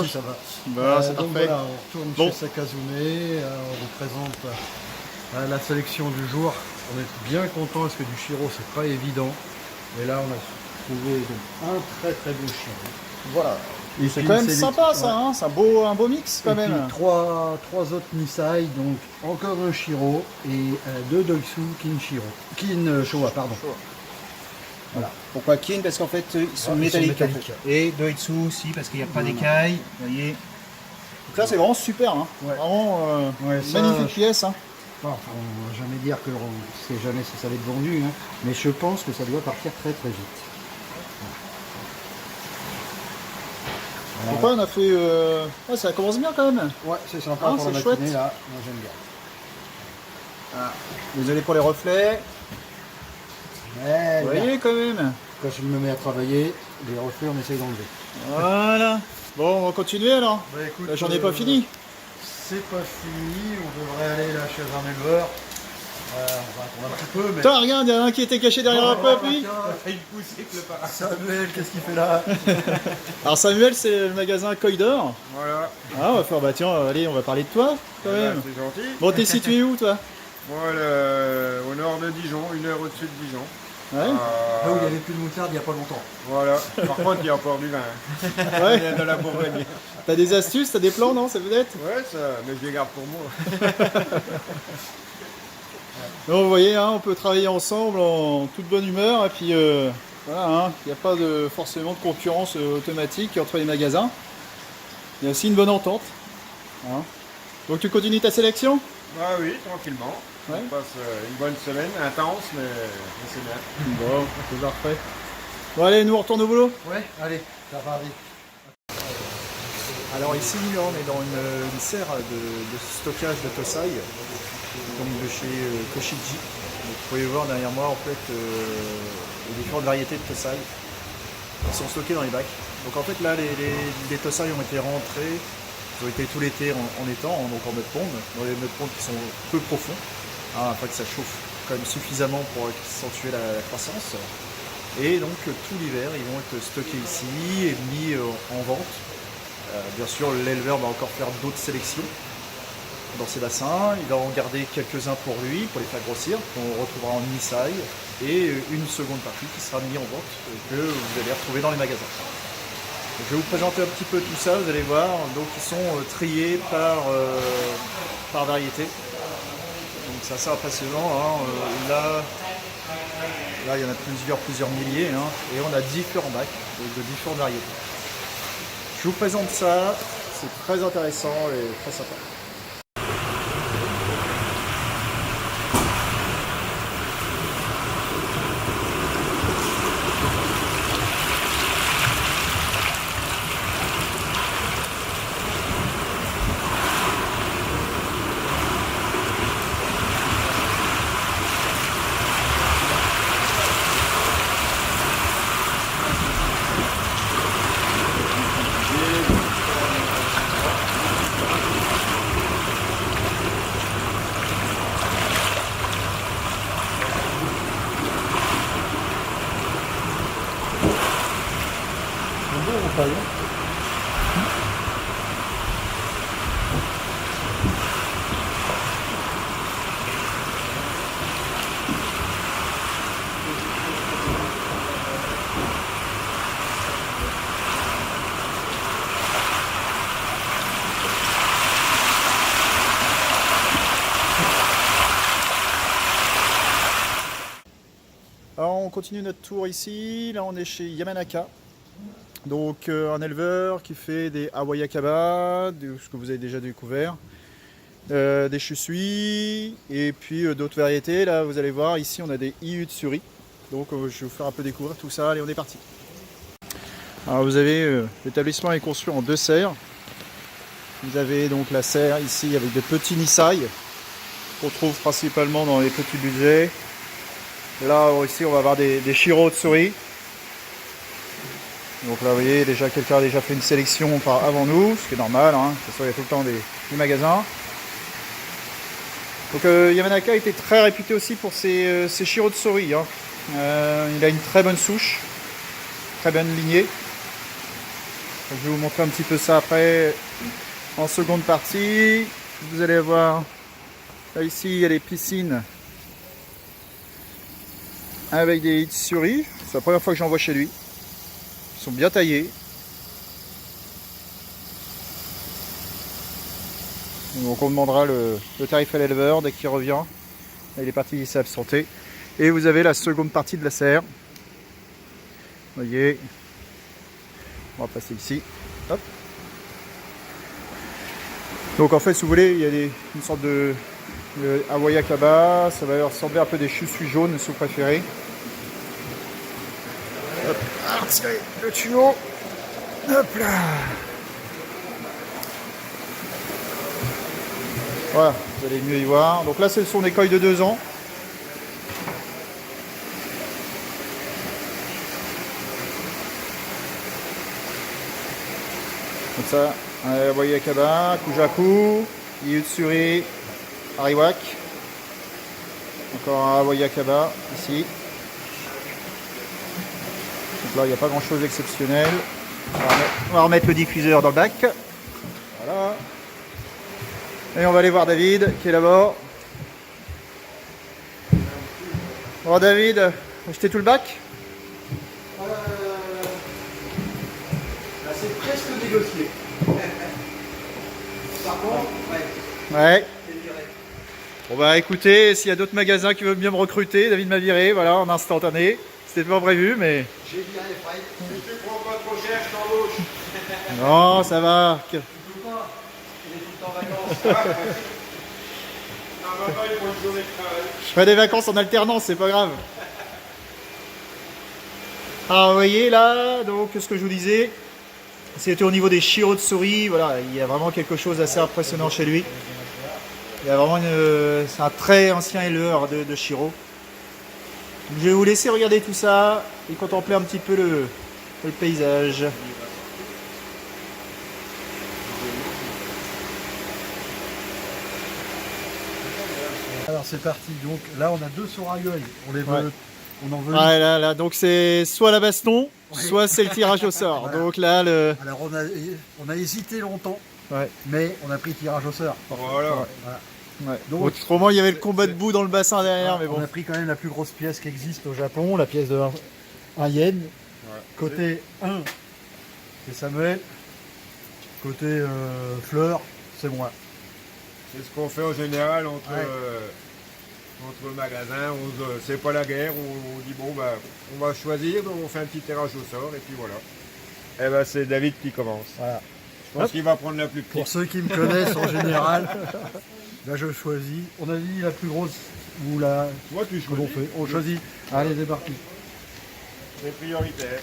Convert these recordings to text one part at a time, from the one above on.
Merci, ça va. Bah, c'est donc parfait. voilà, on retourne Bon. chez Sakazune, on vous présente la sélection du jour. On est bien content parce que du Shiro c'est pas évident. Et là on a trouvé donc, un très beau Shiro. Voilà. Et C'est puis quand une même sympa ça, hein, c'est un beau mix quand et même. puis trois autres Nisai, donc encore un Shiro et deux Doitsu Kin Showa, pardon. Voilà. Pourquoi Kin? Parce qu'en fait ils sont métalliques. En fait. Et Doitsu aussi parce qu'il n'y a pas d'écailles. Vous voyez. Donc là c'est vraiment super, hein. Ouais. Vraiment Ouais, ça, magnifique pièce. Hein. Bon, enfin, on ne va jamais dire que c'est jamais si ça va être vendu, hein, mais je pense que ça doit partir très vite. Donc là, on a fait. Ouais, ça commence bien quand même. Ouais, c'est sympa Ah, pour la c'est matinée chouette. là, moi j'aime bien. Ah. Désolé pour les reflets. Mais Vous bien. voyez quand même. Quand je me mets à travailler, les reflets on essaye d'enlever. Voilà. Bon, on va continuer alors. Bah, écoute, La journée pas finie. C'est pas fini, on devrait aller là chez un éleveur. On va attendre un petit peu, mais... Putain, regarde, il y en a un qui était caché derrière un peuple, lui. Samuel, qu'est-ce qu'il fait là? Alors Samuel, c'est le magasin Coidor. Voilà, Ah, on va faire, bah tiens, allez, on va parler de toi, quand même. c'est gentil. Bon, t'es situé où, toi? Moi, au nord de Dijon, 1 heure au-dessus de Dijon. Ouais. Là où il n'y avait plus de moutarde il n'y a pas longtemps. Voilà, par contre, il y a encore du vin. Il y Ouais. a de la Bourgogne. T'as des astuces, t'as des plans, non, ça peut-être? Ouais, ça, mais je les garde pour moi. Donc, vous voyez, hein, on peut travailler ensemble en toute bonne humeur, et puis voilà, hein, il n'y a pas forcément de concurrence automatique entre les magasins. Il y a aussi une bonne entente. Hein. Donc tu continues ta sélection? Ah oui, tranquillement. Ouais. On passe une bonne semaine, intense, mais c'est bien. Bon, c'est parfait. Bon allez, nous on retourne au boulot. Ouais, allez, ça va aller. Alors ici, on est dans une serre de stockage de Tosai, donc de chez Koshiji. Donc, vous pouvez voir derrière moi en fait les différentes variétés de Tosai qui sont stockées dans les bacs. Donc en fait là, les Tosai ont été rentrés, ils ont été tout l'été en étang, donc en mode pompe, dans les modes pompe qui sont peu profonds, hein, afin que ça chauffe quand même suffisamment pour accentuer la croissance. Et donc tout l'hiver, ils vont être stockés ici et mis en vente. Bien sûr, l'éleveur va encore faire d'autres sélections dans ses bassins. Il va en garder quelques-uns pour lui, pour les faire grossir, qu'on retrouvera en Nisai, et une seconde partie qui sera mise en vente, que vous allez retrouver dans les magasins. Donc, je vais vous présenter un petit peu tout ça, vous allez voir. Donc, ils sont triés par variété. Donc, c'est assez impressionnant. Hein. Là, il y en a plusieurs milliers, hein, et on a différents bacs de différentes variétés. Je vous présente ça, c'est très intéressant et très sympa. Alors on continue notre tour ici, là on est chez Yamanaka, donc un éleveur qui fait des Awayakaba, ce que vous avez déjà découvert, des Shusui et puis d'autres variétés. Là vous allez voir, ici on a des Iutsuri, donc je vais vous faire un peu découvrir tout ça, allez on est parti. Alors vous avez, l'établissement est construit en deux serres, vous avez donc la serre ici avec des petits Nisai, qu'on trouve principalement dans les petits budgets. Là ici on va avoir des Shiro Tsuri. Donc là vous voyez déjà quelqu'un a déjà fait une sélection avant nous, ce qui est normal, hein. De toute façon il y a tout le temps des magasins. Donc Yamanaka était très réputé aussi pour ses Shiro Tsuri, hein. Il a une très bonne souche, très bonne lignée. Donc, je vais vous montrer un petit peu ça après en seconde partie. Vous allez voir, là ici il y a les piscines avec des Itsuri. C'est la première fois que j'en vois chez lui. Ils sont bien taillés. Donc on demandera le tarif à l'éleveur dès qu'il revient. Là, il est parti s'est absenté. Et vous avez la seconde partie de la serre. Vous voyez. On va passer ici. Hop. Donc en fait, si vous voulez, il y a une sorte de Hawaii Kaba. Ça va ressembler un peu des chussus jaunes si vous préférez. Hop. Alors, tirez le tuyau. Hop là. Voilà, vous allez mieux y voir. Donc là, ce sont des coils de 2 ans. Comme ça, Hawaii Akaba, Kujaku, Itsuri, Ariwak. Encore un Hawaii Akaba ici. Donc là, il n'y a pas grand chose d'exceptionnel. On va remettre le diffuseur dans le bac. Voilà. Et on va aller voir David qui est là-bas. Bon David, acheté tout le bac? Là, c'est presque négocié. Par contre, Ouais. Bon bah écoutez, s'il y a d'autres magasins qui veulent bien me recruter, David m'a viré, voilà, en instantané. C'était pas prévu, mais... j'ai viré Fred. Si tu prends pas trop cher, je t'embauche. Non, ça va. Il est tout le temps en vacances. Non, maintenant, il faut une journée de travail. Je ferai des vacances en alternance, c'est pas grave. Alors vous voyez là, donc ce que je vous disais, c'était au niveau des Shirotsuri, voilà, il y a vraiment quelque chose d'assez impressionnant chez lui. Il y a vraiment c'est un très ancien éleveur de Shiro. Je vais vous laisser regarder tout ça et contempler un petit peu le paysage. Alors c'est parti, donc là on a 2 Sorayoi, on les veut, Ouais. on en veut. Ouais, là, donc c'est soit la baston, Ouais. soit c'est le tirage au sort. Voilà. Donc là, Alors on a hésité longtemps, Ouais. mais on a pris tirage au sort. Voilà. Voilà. Ouais. Donc, Autrement, il y avait le combat de boue dans le bassin derrière, mais On bon. a pris quand même la plus grosse pièce qui existe au Japon, la pièce de 1 yen. Ouais. Côté 1, c'est Samuel. Côté fleur, c'est moi. C'est ce qu'on fait en général entre Ouais. magasins. C'est pas la guerre. On dit bon, bah, on va choisir. Donc on fait un petit tirage au sort et puis voilà. Et ben c'est David qui commence. Voilà. Je pense qu'il va prendre la plus Pour petite. ceux qui me connaissent en général, là je choisis. On a dit la plus grosse ou la Toi, tu que l'on choisis. fait. On choisit. Allez, c'est parti. C'est prioritaire.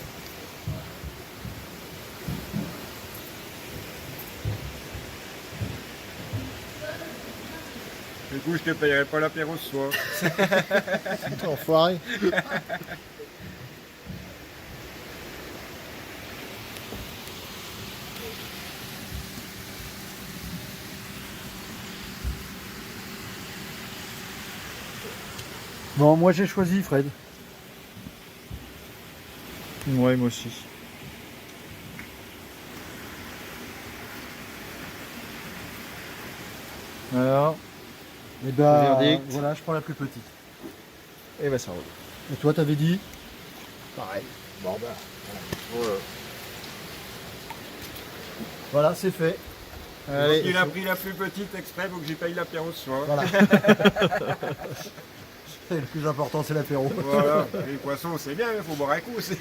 Du coup, je te payerai pas l'apéro ce soir. Enfoiré. Bon, moi j'ai choisi Fred. Ouais, moi aussi. Alors, Et ben verdict. voilà, je prends la plus petite. et bah ça roule. Et toi t'avais dit? Pareil. Bon bah. Voilà, c'est fait. Allez, Il a pris la plus petite exprès pour que j'y paye l'apéro ce soir. Voilà. Le plus important c'est l'apéro. Voilà. Et les poissons, c'est bien, il faut boire un coup aussi.